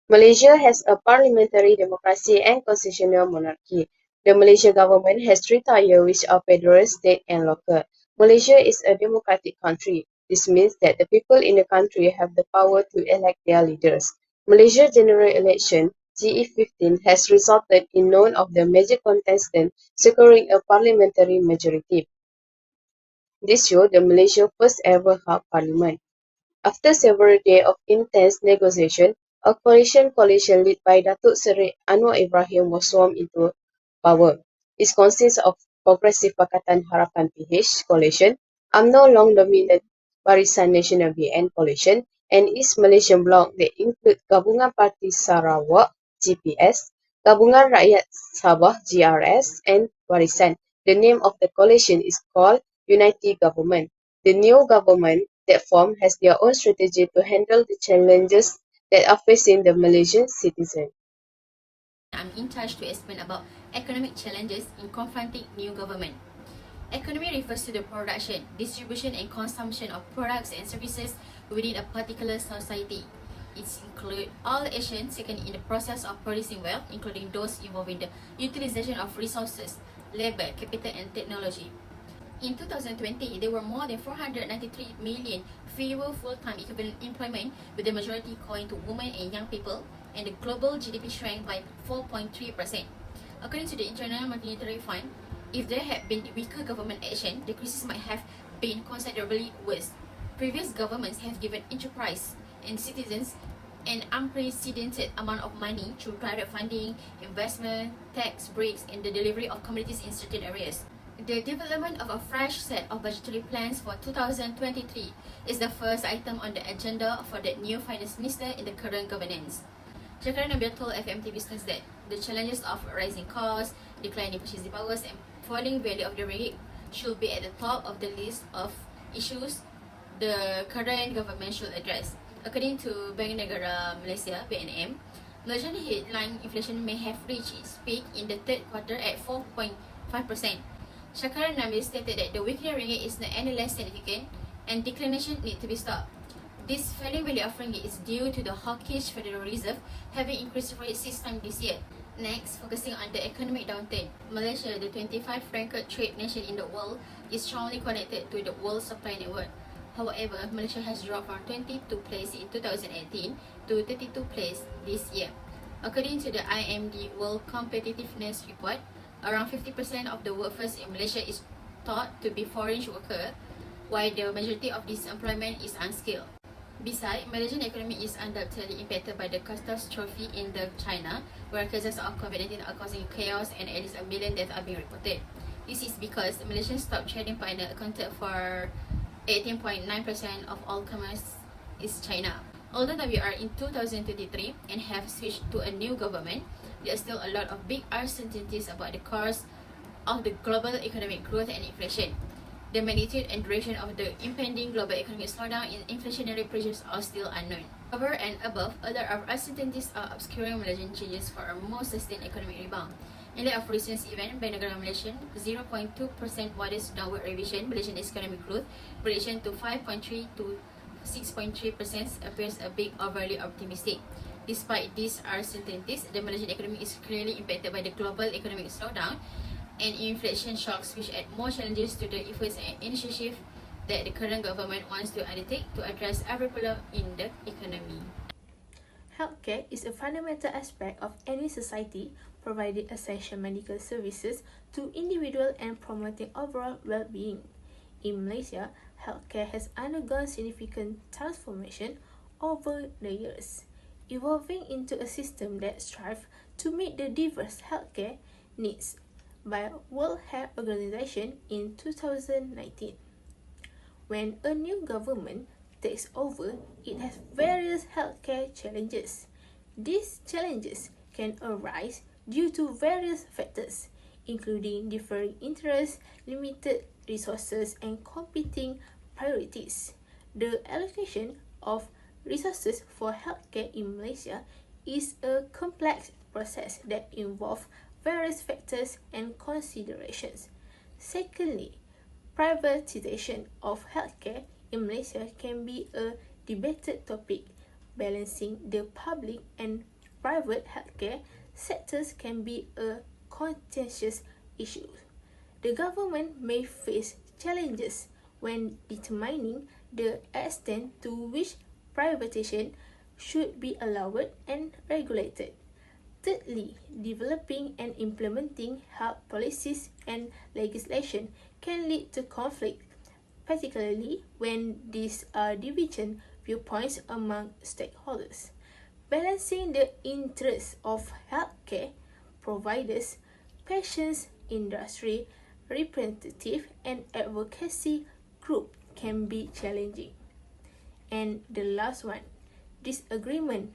Malaysia has a parliamentary democracy and constitutional monarchy. The Malaysia government has three tiers which are federal, state and local. Malaysia is a democratic country. This means that the people in the country have the power to elect their leaders. Malaysia general election (GE15) has resulted in none of the major contestants securing a parliamentary majority. This showed the Malaysia's first ever half parliament. After several days of intense negotiation, a coalition led by Datuk Seri Anwar Ibrahim was sworn into power. It consists of Progressive Pakatan Harapan (PH) coalition, UMNO Long Dominant Barisan Nasional (BN) coalition, and East Malaysian Bloc that include Gabungan Parti Sarawak (GPS), Gabungan Rakyat Sabah (GRS), and Barisan. The name of the coalition is called Unity Government. The new government that formed has their own strategy to handle the challenges that are facing the Malaysian citizens. I'm in charge to explain about economic challenges in confronting new government. Economy refers to the production, distribution and consumption of products and services within a particular society. It includes all actions taken in the process of producing wealth, including those involving the utilization of resources, labor, capital and technology. In 2020, there were more than 493 million fewer full-time equivalent employment, with the majority going to women and young people, and the global GDP shrank by 4.3%. According to the International Monetary Fund, if there had been weaker government action, the crisis might have been considerably worse. Previous governments have given enterprise and citizens an unprecedented amount of money through private funding, investment, tax breaks, and the delivery of commodities in certain areas. The development of a fresh set of budgetary plans for 2023 is the first item on the agenda for the new finance minister in the current governance. Shakira Nabila told FMT Business that the challenges of rising costs, declining purchasing powers, and falling value of the ringgit should be at the top of the list of issues the current government should address. According to Bank Negara Malaysia (BNM), Malaysian headline inflation may have reached its peak in the third quarter at 4.5%. Shakira Nabil stated that the weakening ringgit is not any less significant and declination need to be stopped. This falling value of ringgit is due to the hawkish Federal Reserve having increased rates 6 times this year. Next, focusing on the economic downturn, Malaysia, the 25th ranked trade nation in the world, is strongly connected to the world supply network. However, Malaysia has dropped from 22 place in 2018 to 32 place this year. According to the IMD World Competitiveness Report, around 50% of the workforce in Malaysia is thought to be foreign workers, while the majority of this employment is unskilled. Besides, Malaysian economy is undoubtedly impacted by the catastrophe in China, where cases of COVID-19 are causing chaos and at least 1 million deaths are being reported. This is because Malaysian stock trading partner accounted for 18.9% of all commerce is China. Although we are in 2023 and have switched to a new government, there are still a lot of big uncertainties about the course of the global economic growth and inflation. The magnitude and duration of the impending global economic slowdown and inflationary pressures are still unknown. Over and above, other uncertainties are obscuring Malaysian changes for a more sustained economic rebound. In light of recent events, Bank Negara Malaysia 0.2% modest downward revision Malaysian economic growth prediction to 5.3 to 6.3% appears a bit overly optimistic. Despite these uncertainties, the Malaysian economy is clearly impacted by the global economic slowdown and inflation shocks, which add more challenges to the efforts and initiatives that the current government wants to undertake to address every problem in the economy. Healthcare is a fundamental aspect of any society, providing essential medical services to individuals and promoting overall well-being. In Malaysia, healthcare has undergone significant transformation over the years, evolving into a system that strives to meet the diverse healthcare needs by World Health Organization in 2019. When a new government takes over, it has various healthcare challenges. These challenges can arise due to various factors, including differing interests, limited resources, and competing priorities. The allocation of resources for healthcare in Malaysia is a complex process that involves various factors and considerations. Secondly, privatization of healthcare in Malaysia can be a debated topic, balancing the public and private healthcare sectors can be a contentious issue. The government may face challenges when determining the extent to which privatization should be allowed and regulated. Thirdly, developing and implementing health policies and legislation can lead to conflict, particularly when these are divergent viewpoints among stakeholders. Balancing the interests of healthcare providers, patients, industry, representative, and advocacy group can be challenging. And the last one, disagreement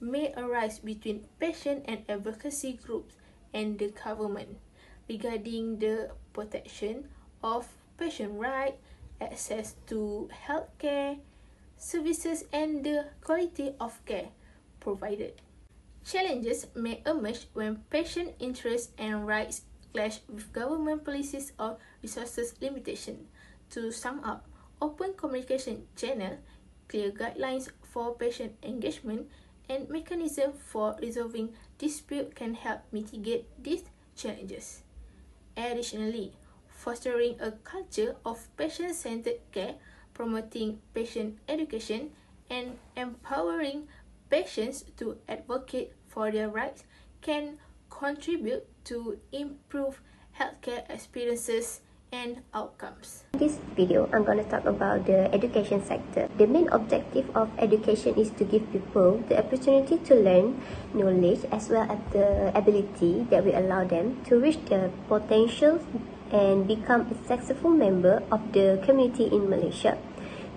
may arise between patient and advocacy groups and the government regarding the protection of patient rights, access to healthcare services, and the quality of care provided. Challenges may emerge when patient interests and rights clash with government policies or resources limitation. To sum up, open communication channel, clear guidelines for patient engagement, and mechanism for resolving dispute can help mitigate these challenges. Additionally, fostering a culture of patient-centered care, promoting patient education, and empowering patients to advocate for their rights can contribute to improve healthcare experiences and outcomes. In this video, I'm going to talk about the education sector. The main objective of education is to give people the opportunity to learn knowledge as well as the ability that will allow them to reach their potential and become a successful member of the community in Malaysia.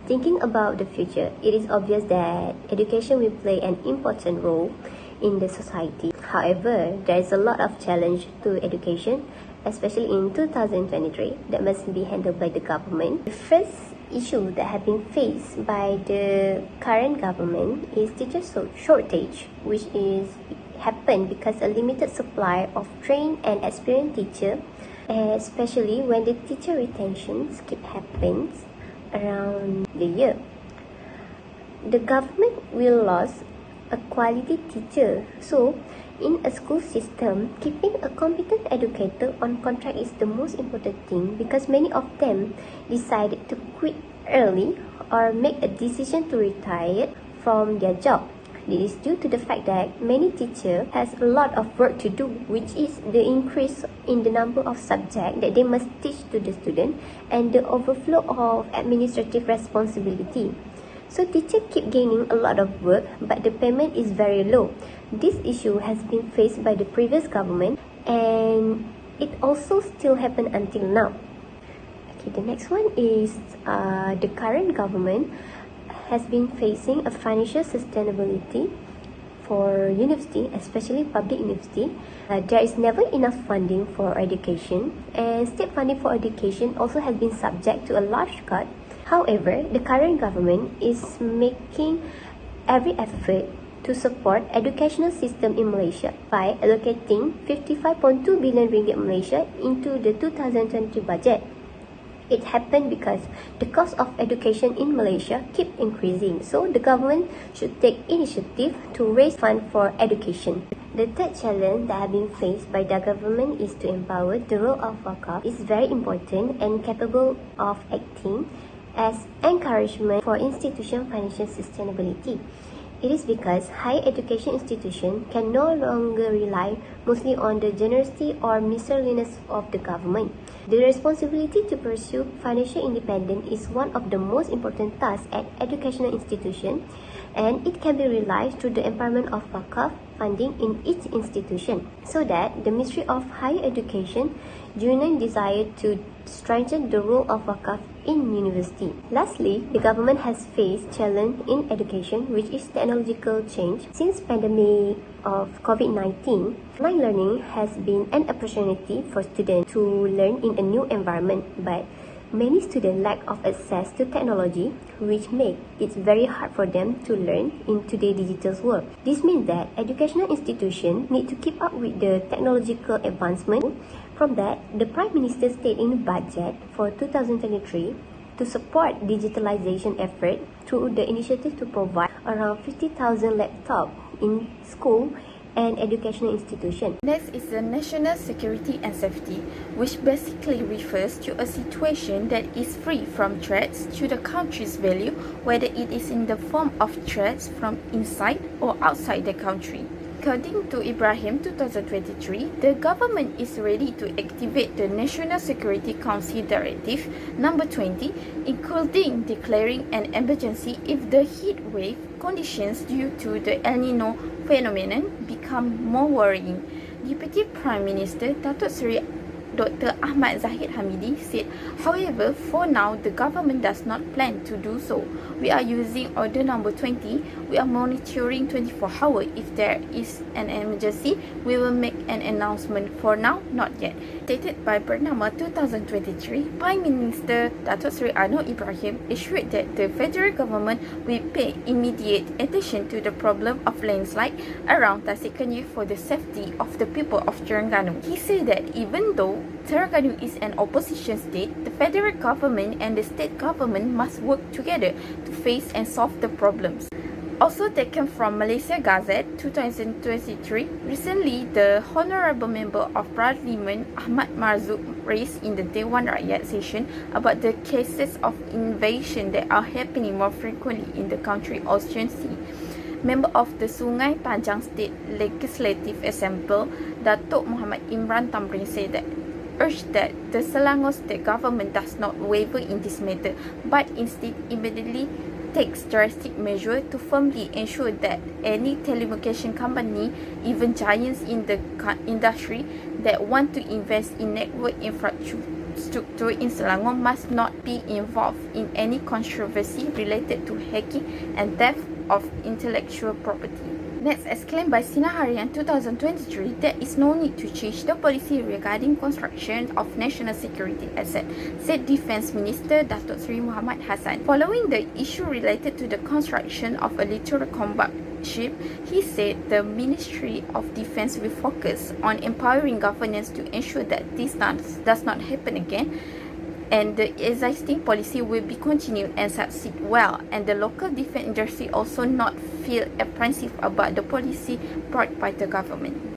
Thinking about the future, it is obvious that education will play an important role in the society. However, there is a lot of challenge to education, especially in 2023, that must be handled by the government. The first issue that has been faced by the current government is teacher shortage, which is happened because a limited supply of trained and experienced teacher, especially when the teacher retention skip happens around the year. The government will lose a quality teacher. So, in a school system, keeping a competent educator on contract is the most important thing because many of them decided to quit early or make a decision to retire from their job. This is due to the fact that many teachers has a lot of work to do, which is the increase in the number of subjects that they must teach to the student and the overflow of administrative responsibility. So teachers keep gaining a lot of work, but the payment is very low. This issue has been faced by the previous government and it also still happen until now. Okay, the next one is the current government has been facing a financial sustainability for university, especially public university. There is never enough funding for education, and state funding for education also has been subject to a large cut. However, the current government is making every effort to support educational system in Malaysia by allocating 55.2 billion ringgit Malaysia into the 2020 budget. It happened because the cost of education in Malaysia keep increasing, so the government should take initiative to raise funds for education. The third challenge that has been faced by the government is to empower the role of wakaf is very important and capable of acting as encouragement for institution financial sustainability. It is because higher education institutions can no longer rely mostly on the generosity or miscellaneous of the government. The responsibility to pursue financial independence is one of the most important tasks at educational institutions, and it can be realized through the empowerment of wakaf funding in each institution, so that the Ministry of Higher Education genuinely desire to strengthen the role of wakaf in university. Lastly, the government has faced challenge in education, which is technological change. Since pandemic of COVID-19, online learning has been an opportunity for students to learn in a new environment, but many students lack of access to technology, which make it very hard for them to learn in today's digital world. This means that educational institutions need to keep up with the technological advancement. From that, the Prime Minister stated in the budget for 2023 to support digitalization effort through the initiative to provide around 50,000 laptops in school and educational institutions. Next is the national security and safety, which basically refers to a situation that is free from threats to the country's value, whether it is in the form of threats from inside or outside the country. According to Ibrahim 2023, the government is ready to activate the National Security Council Directive number 20, including declaring an emergency if the heat wave conditions due to the El Nino phenomenon become more worrying. Deputy Prime Minister Datuk Seri Dr. Ahmad Zahid Hamidi said, however, for now, the government does not plan to do so. We are using Order Number 20. We are monitoring 24 hours. If there is an emergency, we will make an announcement. For now, not yet. Stated by Bernama 2023, Prime Minister Datuk Seri Anwar Ibrahim assured that the federal government will pay immediate attention to the problem of landslide around Tasikmalaya for the safety of the people of Terengganu. He said that even though Terengganu is an opposition state, the federal government and the state government must work together to face and solve the problems. Also taken from Malaysia Gazette 2023, recently the Honourable Member of Parliament Ahmad Marzuq raised in the Dewan Rakyat session about the cases of invasion that are happening more frequently in the country Austrian Sea. Member of the Sungai Panjang State Legislative Assembly, Datuk Muhammad Imran Tamrin said that urged that the Selangor state government does not waver in this matter, but instead immediately takes drastic measures to firmly ensure that any telecommunication company, even giants in the industry that want to invest in network infrastructure in Selangor must not be involved in any controversy related to hacking and theft of intellectual property. Next, as claimed by Sinar Harian 2023, there is no need to change the policy regarding construction of national security assets, said Defence Minister Datuk Seri Muhammad Hassan. Following the issue related to the construction of a littoral combat ship, he said the Ministry of Defence will focus on empowering governance to ensure that this does not happen again, and the existing policy will be continued and succeed well, and the local defence industry also not feel apprehensive about the policy brought by the government.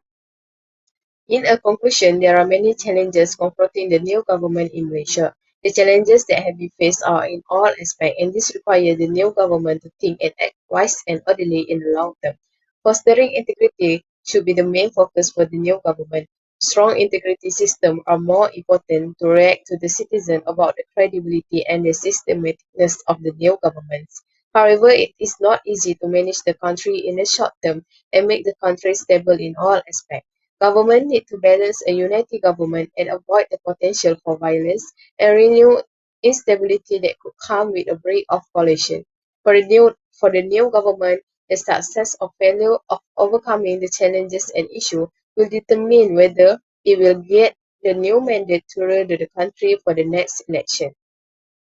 In a conclusion, there are many challenges confronting the new government in Malaysia. The challenges that have been faced are in all aspects, and this requires the new government to think and act wise and orderly in the long term. Fostering integrity should be the main focus for the new government. Strong integrity systems are more important to react to the citizen about the credibility and the systematicness of the new governments. However, it is not easy to manage the country in the short term and make the country stable in all aspects. Government need to balance a unity government and avoid the potential for violence and renewed instability that could come with a break of coalition. For the new government, the success or failure of overcoming the challenges and issues will determine whether it will get the new mandate to rule the country for the next election.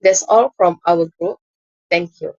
That's all from our group. Thank you.